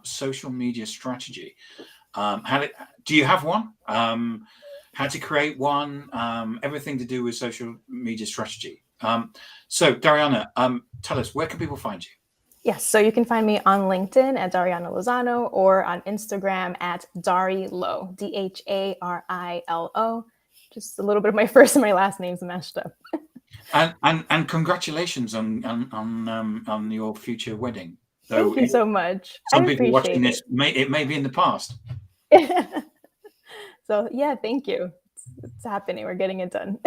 social media strategy. Do you have one? How to create one? Everything to do with social media strategy. So, Dhariana, tell us, where can people find you? Yes, so you can find me on LinkedIn at Dhariana Lozano or on Instagram at Dharilo, Dharilo. Just a little bit of my first and my last names mashed up. And congratulations on your future wedding. Thank Though you so much. I some people watching appreciate this may be in the past. it. So yeah, thank you. It's happening. We're getting it done.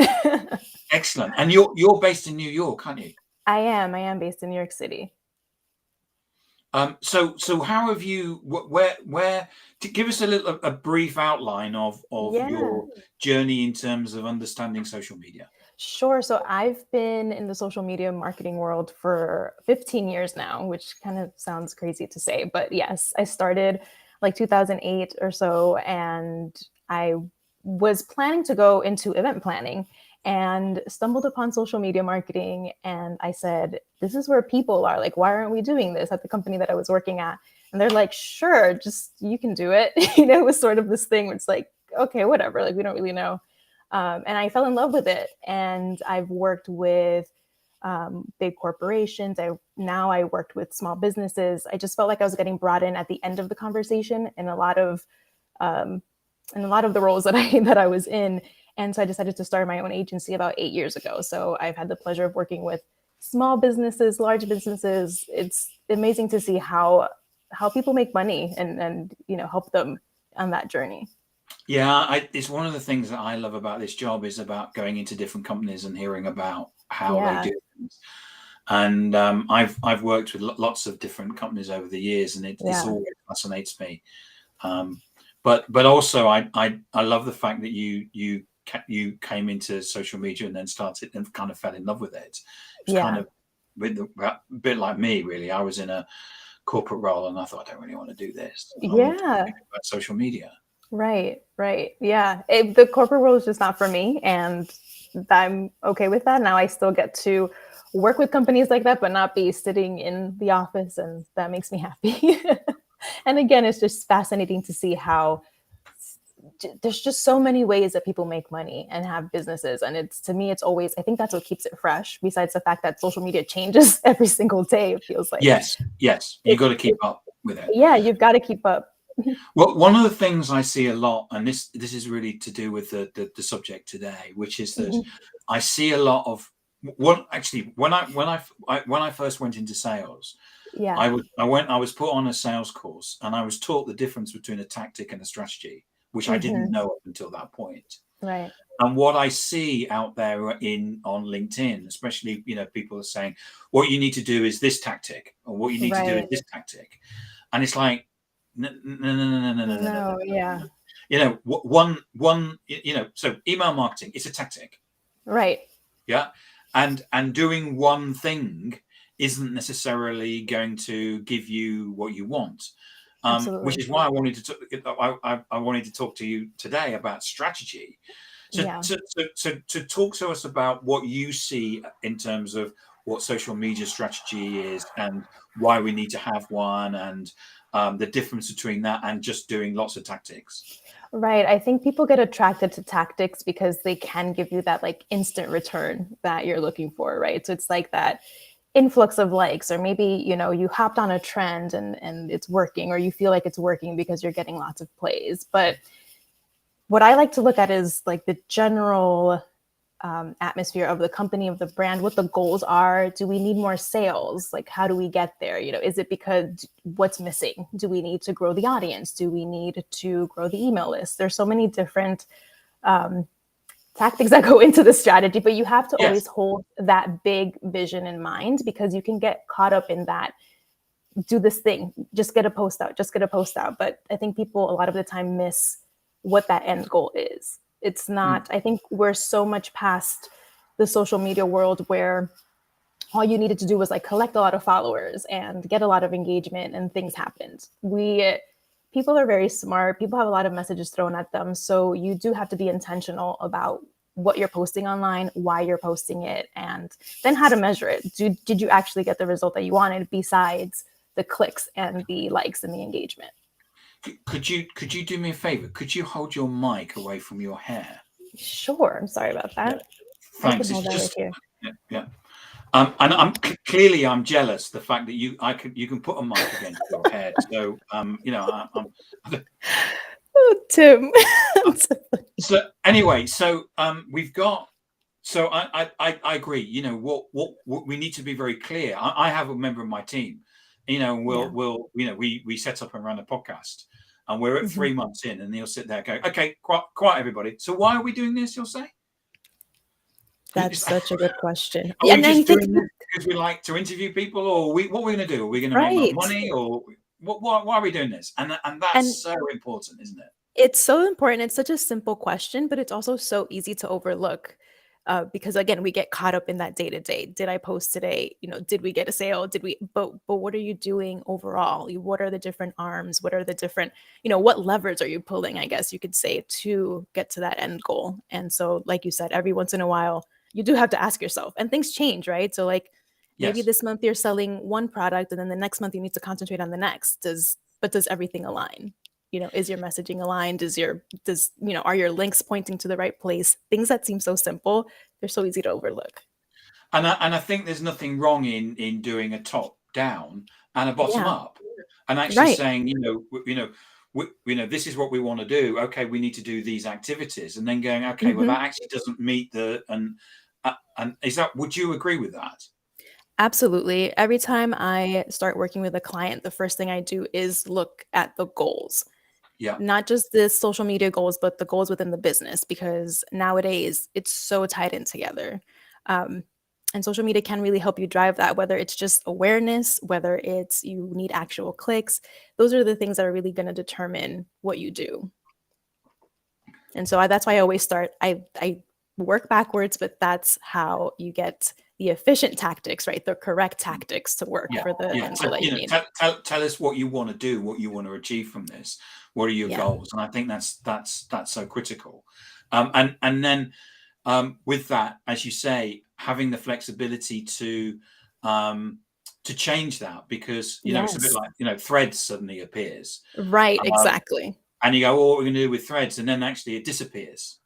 Excellent. And you're based in New York, aren't you? I am. I am based in New York City. So how have you where to give us a brief outline of Yeah. your journey in terms of understanding social media? Sure. So I've been in the social media marketing world for 15 years now, which kind of sounds crazy to say, but yes, I started like 2008 or so, and I was planning to go into event planning and stumbled upon social media marketing. And I said, this is where people are. Like, why aren't we doing this at the company that I was working at? And they're like, sure, just you can do it. It was sort of this thing where it's like, okay, whatever. Like, we don't really know, and I fell in love with it. And I've worked with big corporations. I worked with small businesses. I just felt like I was getting brought in at the end of the conversation um, in a lot of the roles that I was in. And so I decided to start my own agency about 8 years ago. So I've had the pleasure of working with small businesses, large businesses. It's amazing to see how people make money and help them on that journey. Yeah, it's one of the things that I love about this job is about going into different companies and hearing about how they Yeah, do things. And I've worked with lots of different companies over the years, and it's yeah, always fascinates me. Um, but also I love the fact that you came into social media and then started and kind of fell in love with it. It was kind yeah, of a bit like me, really. I was in a corporate role, and I thought I don't really want to do this. I want to yeah. think about social media. Right, right. Yeah. The corporate world is just not for me. And I'm okay with that. Now I still get to work with companies like that, but not be sitting in the office. And that makes me happy. And again, it's just fascinating to see how there's just so many ways that people make money and have businesses. And it's, to me, it's always, I think that's what keeps it fresh, besides the fact that social media changes every single day, it feels like. Yes, you It, got to keep it up with it. yeah, you've got to keep up. Well, one of the things I see a lot, and this is really to do with the subject today, which is that Mhm. I see a lot of what actually when I first went into sales, Yeah. I was put on a sales course, and I was taught the difference between a tactic and a strategy, which I didn't Hmm. know up until that point. Right. And what I see out there in on LinkedIn, especially, people are saying, what you need to do is this tactic, or what you need to do is Right. this tactic. And it's like, no, no, no, no, no, no, no, no, no, no. No, yeah. So email marketing, it's a tactic. Right. Yeah. And doing one thing isn't necessarily going to give you what you want. Which Absolutely. is why I wanted to talk to you today about strategy. So Yeah. to talk to us about what you see in terms of what social media strategy is and why we need to have one, and the difference between that and just doing lots of tactics. Right. I think people get attracted to tactics because they can give you that like instant return that you're looking for, right? So it's like that influx of likes, or maybe, you hopped on a trend and it's working, or you feel like it's working because you're getting lots of plays. But what I like to look at is like the general atmosphere of the company, of the brand, what the goals are. Do we need more sales? Like, how do we get there? Is it because what's missing? Do we need to grow the audience? Do we need to grow the email list? There's so many different tactics that go into the strategy, but you have to always Yes. hold that big vision in mind, because you can get caught up in that. Do this thing, just get a post out, just get a post out. But I think people a lot of the time miss what that end goal is. It's Mm. not, I think we're so much past the social media world where all you needed to do was like collect a lot of followers and get a lot of engagement and things happened. People are very smart. People have a lot of messages thrown at them. So you do have to be intentional about what you're posting online, why you're posting it, and then how to measure it. Did you actually get the result that you wanted, besides the clicks and the likes and the engagement. Could you do me a favor? Could you hold your mic away from your hair? Sure. I'm sorry about that. Yeah. I can Thanks. hold It's that right just here. yeah. And clearly I'm jealous the fact that you can put a mic against your head. So you know, Oh, Tim. so anyway, so we've got. So I agree. You know what we need to be very clear. I have a member of my team. You know, we'll you know we set up and run a podcast, and we're at 3 months in, and he'll sit there going, okay, quiet everybody. So why are we doing this? You'll say. That's such a good question. Are Yeah, we and just I think doing this because we like to interview people, or what are we going to do? Are we going to make more right. money, or why are we doing this? And And that's so important, isn't it? it's so important. It's such a simple question, but it's also so easy to overlook. Because again, we get caught up in that day to day. Did I post today? You know, did we get a sale? Did we? But what are you doing overall? What are the different arms? What are the different? You know, what levers are you pulling? I guess you could say to get to that end goal. And so, like you said, every once in a while, you do have to ask yourself, and things change, right? So, like maybe Yes. this month you're selling one product, and then the next month you need to concentrate on the next. Does everything align? You know, is your messaging aligned? Are your links pointing to the right place? Things that seem so simple, they're so easy to overlook. And I think there's nothing wrong in doing a top down and a bottom Yeah. up, and actually Right. saying, this is what we want to do. Okay, we need to do these activities, and then going, okay, well, Mhm. that actually doesn't meet and is that? Would you agree with that? Absolutely. Every time I start working with a client, the first thing I do is look at the goals. Yeah. Not just the social media goals, but the goals within the business, because nowadays it's so tied in together. Um, and social media can really help you drive that, whether it's just awareness, whether it's you need actual clicks. Those are the things that are really going to determine what you do. And so that's why I always start, I work backwards, but that's how you get the efficient tactics, right? The correct tactics to work Yeah, for the yeah. end So, goal that you need. tell us what you want to do, what you want to achieve from this. What are your Yeah. goals? And I think that's so critical. And then with that, as you say, having the flexibility to change that, because it's a bit Yes. like Threads suddenly appears, Right. um, Exactly. and you go, "Oh, what are we going to do with Threads?" And then actually it disappears.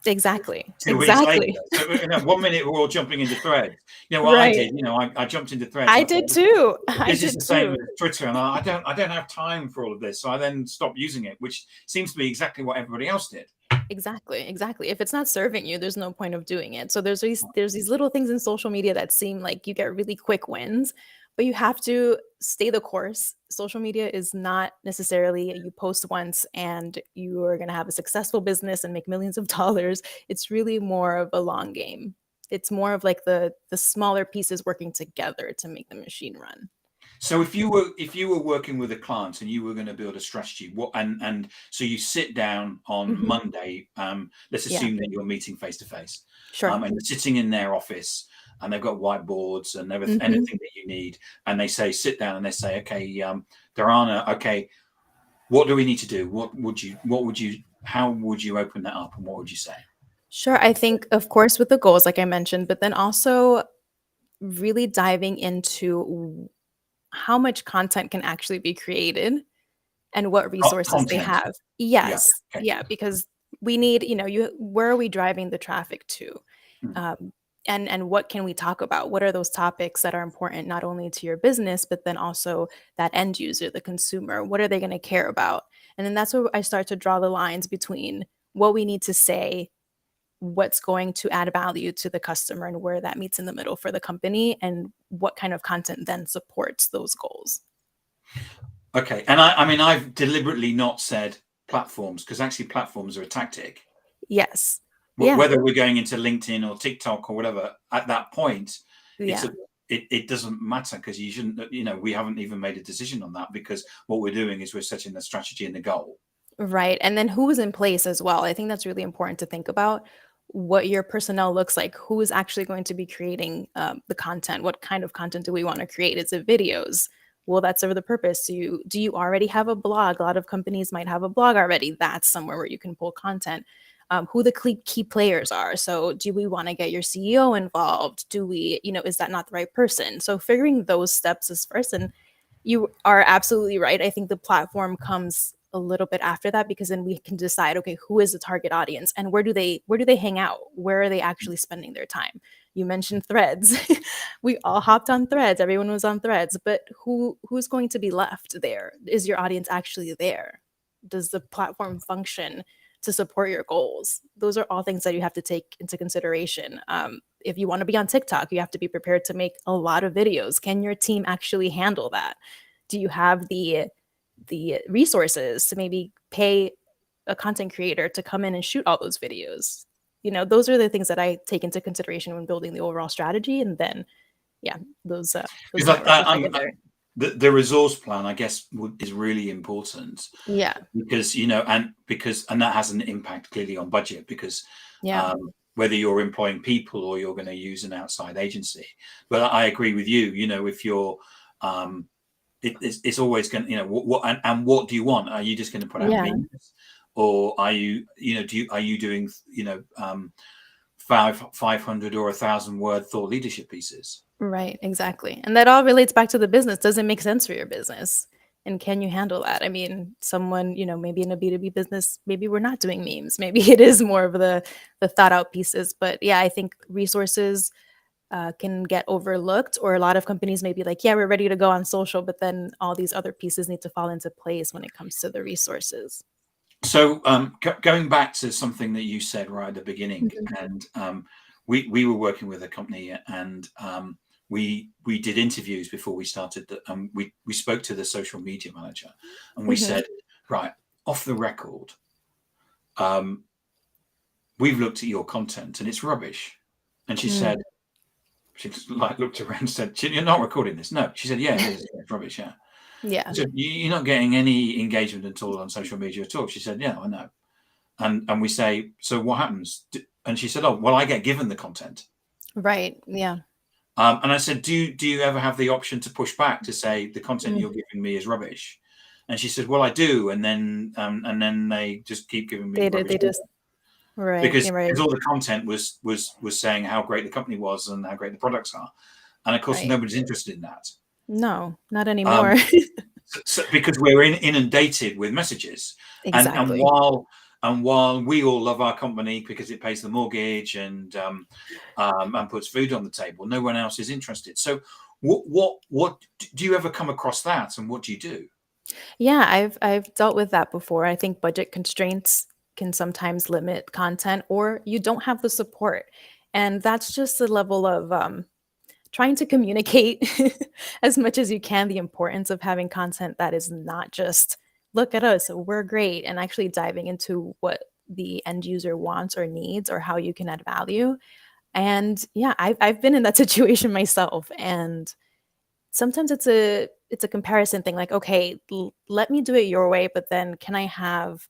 Exactly. 2 weeks later. Exactly. So 1 minute we're all jumping into Threads. What I Right. did, I jumped into Threads I and I thought, did too. I this is did the same as too. Twitter, and I don't have time for all of this. So I then stopped using it, which seems to be exactly what everybody else did. Exactly. Exactly. If it's not serving you, there's no point of doing it. So there's these little things in social media that seem like you get really quick wins, but you have to stay the course. Social media is not necessarily you post once and you are going to have a successful business and make millions of dollars. It's really more of a long game. It's more of like the smaller pieces working together to make the machine run. So if you were working with a client and you were going to build a strategy, and so you sit down on Mhm. Monday, let's Yeah, assume that you're meeting face to face, sure. and you're sitting in their office, and they've got whiteboards and everything, Mhm. anything that you need, and they say sit down, and they say, okay, Dhariana, okay, what do we need to do? How would you open that up, and what would you say? Sure. I think, of course, with the goals, like I mentioned, but then also really diving into how much content can actually be created and what resources they Content. have. Yeah. Yes. Okay. Yeah. Because we need, where are we driving the traffic to? Hmm. Um, and what can we talk about? What are those topics that are important not only to your business, but then also that end user, the consumer? What are they going to care about? And then that's where I start to draw the lines between what we need to say, what's going to add value to the customer, and where that meets in the middle for the company, and what kind of content then supports those goals. Okay. And I mean, I've deliberately not said platforms, because actually platforms are a tactic. Yes. Yeah. Whether we're going into LinkedIn or TikTok or whatever, at that point, it's Yeah. it doesn't matter, because you shouldn't, we haven't even made a decision on that, because what we're doing is we're setting the strategy and the goal. Right. And then who is in place as well. I think that's really important to think about what your personnel looks like. Who is actually going to be creating the content? What kind of content do we want to create? Is it videos? Will that serve the purpose? Do you already have a blog? A lot of companies might have a blog already. That's somewhere where you can pull content. Who the key players are. So, do we want to get your CEO involved? Do we, is that not the right person? So, figuring those steps is first. And You are absolutely right. I think the platform comes a little bit after that, because then we can decide, okay, who is the target audience and where do they hang out? Where are they actually spending their time? You mentioned Threads. We all hopped on Threads. Everyone was on Threads, but who's going to be left there? Is your audience actually there? Does the platform function to support your goals? Those are all things that you have to take into consideration. If you want to be on TikTok, you have to be prepared to make a lot of videos. Can your team actually handle that? Do you have the resources to maybe pay a content creator to come in and shoot all those videos? Those are the things that I take into consideration when building the overall strategy, and then yeah, those Because numbers will figure there. the resource plan, I guess, is really important, Yeah, because and that has an impact clearly on budget, because yeah, whether you're employing people or you're going to use an outside agency. But I agree with you. If you're it's always going to, what what do you want? Are you just going to put out yeah. memes, or are you, are you doing, 500 or 1,000 word thought leadership pieces? Right, exactly. And that all relates back to the business. Does it make sense for your business? And can you handle that? I mean, someone, maybe in a B2B business, maybe we're not doing memes. Maybe it is more of the thought out pieces. But yeah, I think resources can get overlooked, or a lot of companies may be like, yeah, we're ready to go on social, but then all these other pieces need to fall into place when it comes to the resources. So, going back to something that you said right at the beginning, Mhm. and we were working with a company, and we did interviews before we started. We spoke to the social media manager, and we Mhm. said, right, off the record, um, we've looked at your content and it's rubbish. And she Mm. said, she just like looked around and said, "You're not recording this?" No, she said, "Yeah, it is. Yeah, it's rubbish. Yeah." I Yeah. said, "You're not getting any engagement at all on social media at all." She said, "Yeah, I know." And we say, "So what happens?" And she said, "Oh, well, I get given the content." Right. Yeah. And I said, "Do you ever have the option to push back to say the content Mm. you're giving me is rubbish?" And she said, "Well, I do." And then they just keep giving me They did. rubbish, They just right. because You're right. all the content was saying how great the company was and how great the products are, and of course Right. nobody's interested in that. No, not Um, anymore. because we're inundated with messages, and Exactly. while we all love our company because it pays the mortgage and puts food on the table, no one else is interested. So what do you ever come across that, and what do you do? Yeah, I've dealt with that before. I think budget constraints can sometimes limit content, or you don't have the support. And that's just the level of trying to communicate as much as you can the importance of having content that is not just look at us, we're great, and actually diving into what the end user wants or needs, or how you can add value. And yeah, I've been in that situation myself, and sometimes it's a comparison thing, like, okay, let me do it your way, but then can I have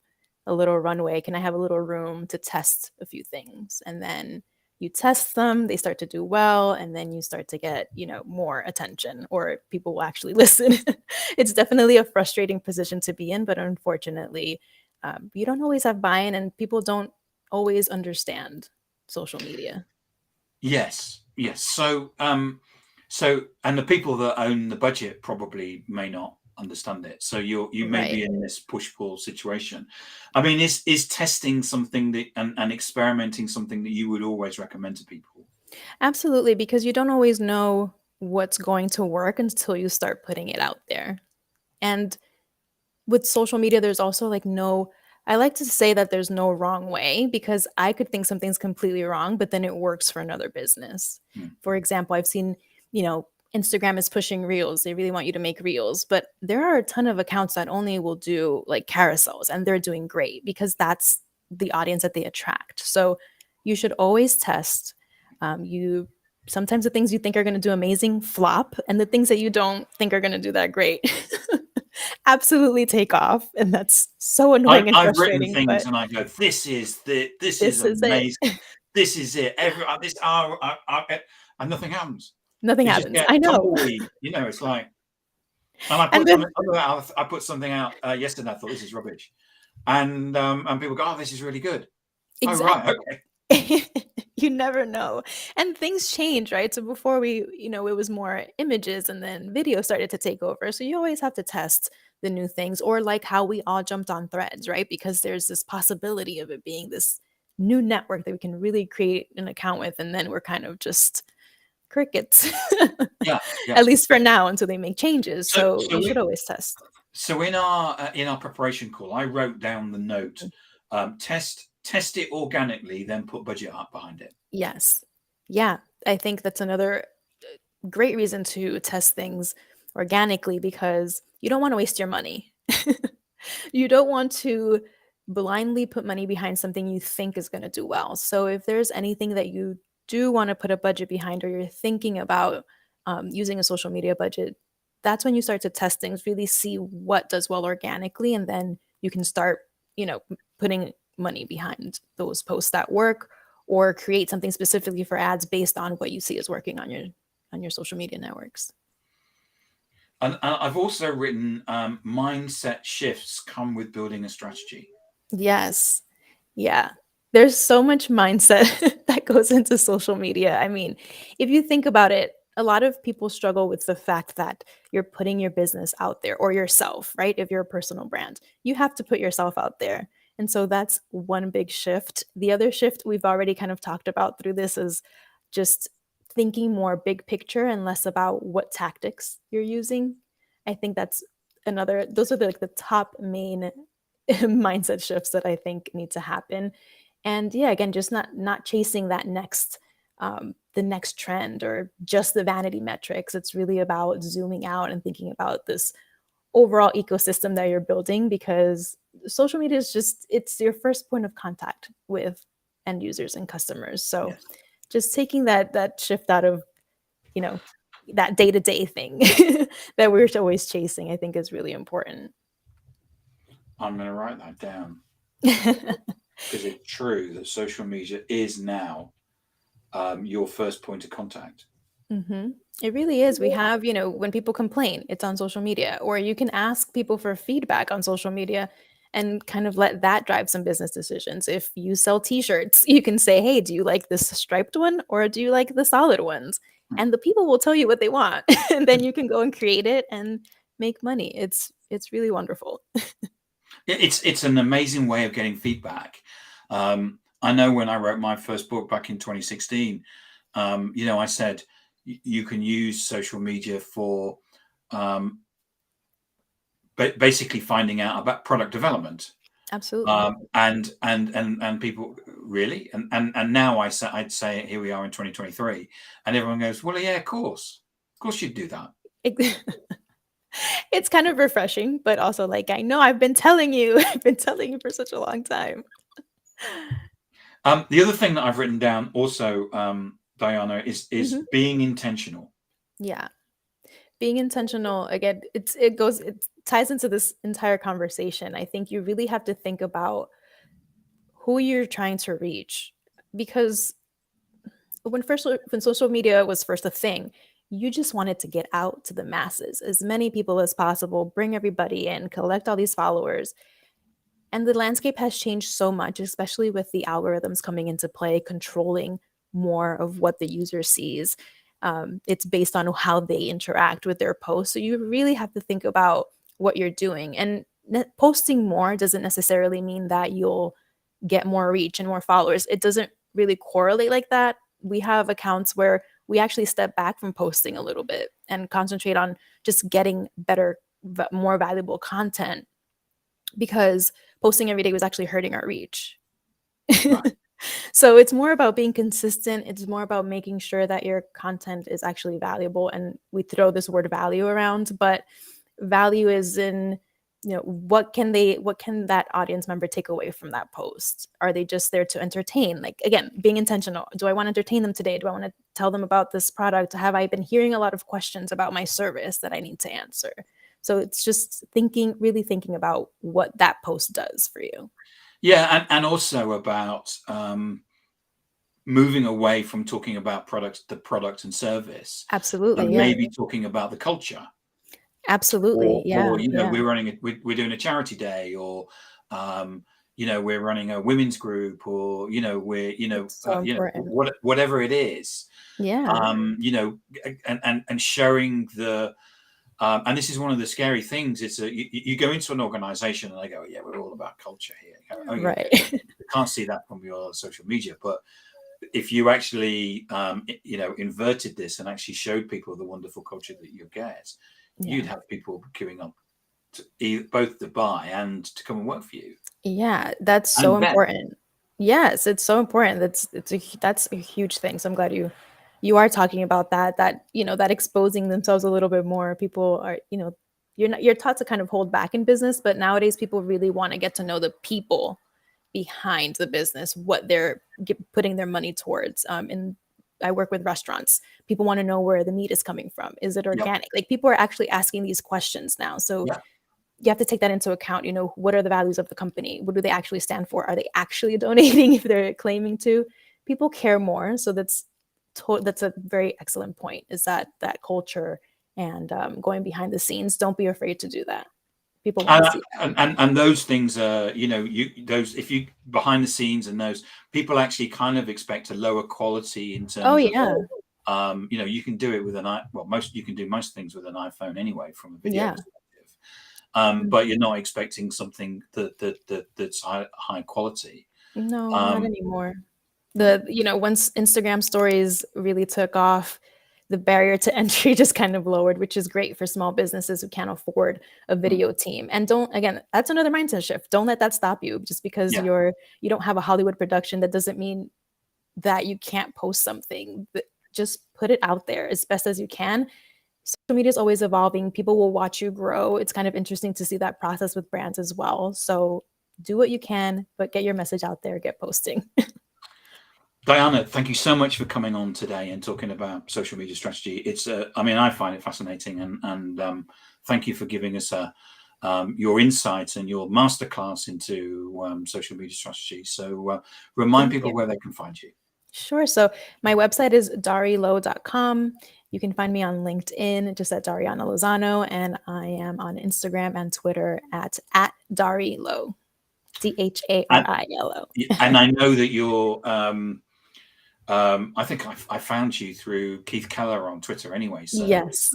a little runway, can I have a little room to test a few things? And then you test them, they start to do well, and then you start to get more attention, or people will actually listen. It's definitely a frustrating position to be in, but unfortunately, you don't always have buy-in, and people don't always understand social media. Yes, yes. So and the people that own the budget probably may not understand it. So you may Right. be in this push pull situation. I mean, is testing something that, and experimenting, something that you would always recommend to people? Absolutely, because you don't always know what's going to work until you start putting it out there. And with social media, there's also like I like to say that there's no wrong way, because I could think something's completely wrong, but then it works for another business. Hmm. For example, I've seen, you know, Instagram is pushing reels. They really want you to make reels, but there are a ton of accounts that only will do like carousels, and they're doing great because that's the audience that they attract. So you should always test. You Sometimes the things you think are going to do amazing flop, and the things that you don't think are going to do that great absolutely take off, and that's so annoying and I've written frustrating, things but and I go, this is this is it. amazing. This is it. Every this hour, and nothing happens. Nothing You just happens. get I know. tumbleweed. It's like, and I And put then something. I put something out yesterday. I thought this is rubbish, and people go, "Oh, this is really good." Oh, right, exactly. okay. You never know. And things change, right? So before it was more images and then video started to take over. So you always have to test the new things, or like how we all jumped on Threads, right? Because there's this possibility of it being this new network that we can really create an account with. And then we're kind of just crickets, Yeah, yeah. at least for now, until they make changes. So, So so you should we, always test. so in our preparation call, I wrote down the note: test it organically, then put budget up behind it. Yes. Yeah. I think that's another great reason to test things organically, because you don't want to waste your money. You don't want to blindly put money behind something you think is going to do well. So if there's anything that you do want to put a budget behind, or you're thinking about using a social media budget, that's when you start to test things, really see what does well organically, and then you can start, putting money behind those posts that work, or create something specifically for ads based on what you see is working on your social media networks. And I've also written mindset shifts come with building a strategy. Yes. Yeah. There's so much mindset that goes into social media. I mean, if you think about it, a lot of people struggle with the fact that you're putting your business out there, or yourself, right? If you're a personal brand, you have to put yourself out there. And so that's one big shift. The other shift we've already kind of talked about through this is just thinking more big picture and less about what tactics you're using. I think that's those are like the top main mindset shifts that I think need to happen. And yeah, again, just not chasing that the next trend, or just the vanity metrics. It's really about zooming out and thinking about this overall ecosystem that you're building, because social media is it's your first point of contact with end users and customers. So Yes. just taking that shift out of, you know, that day-to-day thing that we're always chasing, I think is really important. I'm going to write that down, because it's true that social media is now your first point of contact. hmm It really is. We have, when people complain, it's on social media, or you can ask people for feedback on social media and kind of let that drive some business decisions. If you sell t-shirts, you can say, hey, do you like this striped one, or do you like the solid ones? Hmm. And the people will tell you what they want. And then you can go and create it and make money. It's really wonderful. It's an amazing way of getting feedback. I know when I wrote my first book back in 2016, I said you can use social media for basically finding out about product development. Absolutely. And people really, and now I'd say here we are in 2023, and everyone goes, well, yeah, of course you'd do that. It's kind of refreshing, but also like, I know I've been telling you, I've been telling you for such a long time. The other thing that I've written down also, Diana, is Mhm. being intentional. Yeah. Being intentional, again, it ties into this entire conversation. I think you really have to think about who you're trying to reach, because when social media was first a thing, you just wanted to get out to the masses, as many people as possible, bring everybody in, collect all these followers. And the landscape has changed so much, especially with the algorithms coming into play, controlling more of what the user sees. It's based on how they interact with their posts. So you really have to think about what you're doing. And posting more doesn't necessarily mean that you'll get more reach and more followers. It doesn't really correlate like that. We have accounts where we actually step back from posting a little bit and concentrate on just getting better, more valuable content, because posting every day was actually hurting our reach. Right. So it's more about being consistent. It's more about making sure that your content is actually valuable. And we throw this word value around, but value is in, what can that audience member take away from that post? Are they just there to entertain? Like, again, being intentional. Do I want to entertain them today? Do I want to tell them about this product? Have I been hearing a lot of questions about my service that I need to answer? So it's just really thinking about what that post does for you. Yeah, and also about moving away from talking about the product and service, and Absolutely. Yeah. maybe talking about the culture, Absolutely. or Yeah. Yeah. we're doing a charity day, or we're running a women's group, or we're It's so important. whatever it is. Yeah. And showing the and this is one of the scary things. It's you go into an organization and they go, yeah, we're all about culture here. You go, oh yeah, Right. okay. You can't see that from your social media, but if you actually inverted this and actually showed people the wonderful culture that you get, you'd have people queuing up both to buy and to come and work for you. Yeah, that's so And then, important. Yes, it's so important. That's a huge thing. So I'm glad you are talking about that, that exposing themselves a little bit more. People are, you're taught to kind of hold back in business, but nowadays people really want to get to know the people behind the business, what they're putting their money towards. And I work with restaurants. People want to know where the meat is coming from. Is it organic? Like, people are actually asking these questions now. So you have to take that into account. What are the values of the company? What do they actually stand for? Are they actually donating if they're claiming to? People care more. So that's a very excellent point, is that culture and going behind the scenes. Don't be afraid to do that. People want to see that. And those things are, those, if you behind the scenes, and those people actually kind of expect a lower quality in terms of, you can do it with you can do most things with an iPhone anyway from a video perspective. But you're not expecting something that's high quality. No, not anymore. Once Instagram stories really took off, the barrier to entry just kind of lowered, which is great for small businesses who can't afford a video team. And that's another mindset shift. Don't let that stop you. Just because you don't have a Hollywood production, that doesn't mean that you can't post something. But just put it out there as best as you can. Social media is always evolving. People will watch you grow. It's kind of interesting to see that process with brands as well. So do what you can, but get your message out there, get posting. Diana, thank you so much for coming on today and talking about social media strategy. It's, I find it fascinating, and thank you for giving us your insights and your masterclass into social media strategy. So remind people where they can find you. Sure. So my website is darilo.com. You can find me on LinkedIn, just at Dhariana Lozano, and I am on Instagram and Twitter at Darilo, DHARILO. And I know that you're. I think I found you through Keith Keller on Twitter anyway. So yes,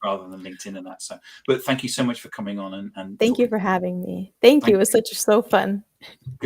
rather than LinkedIn and that. So, but thank you so much for coming on and thank you for having me. Thank you. It was so fun.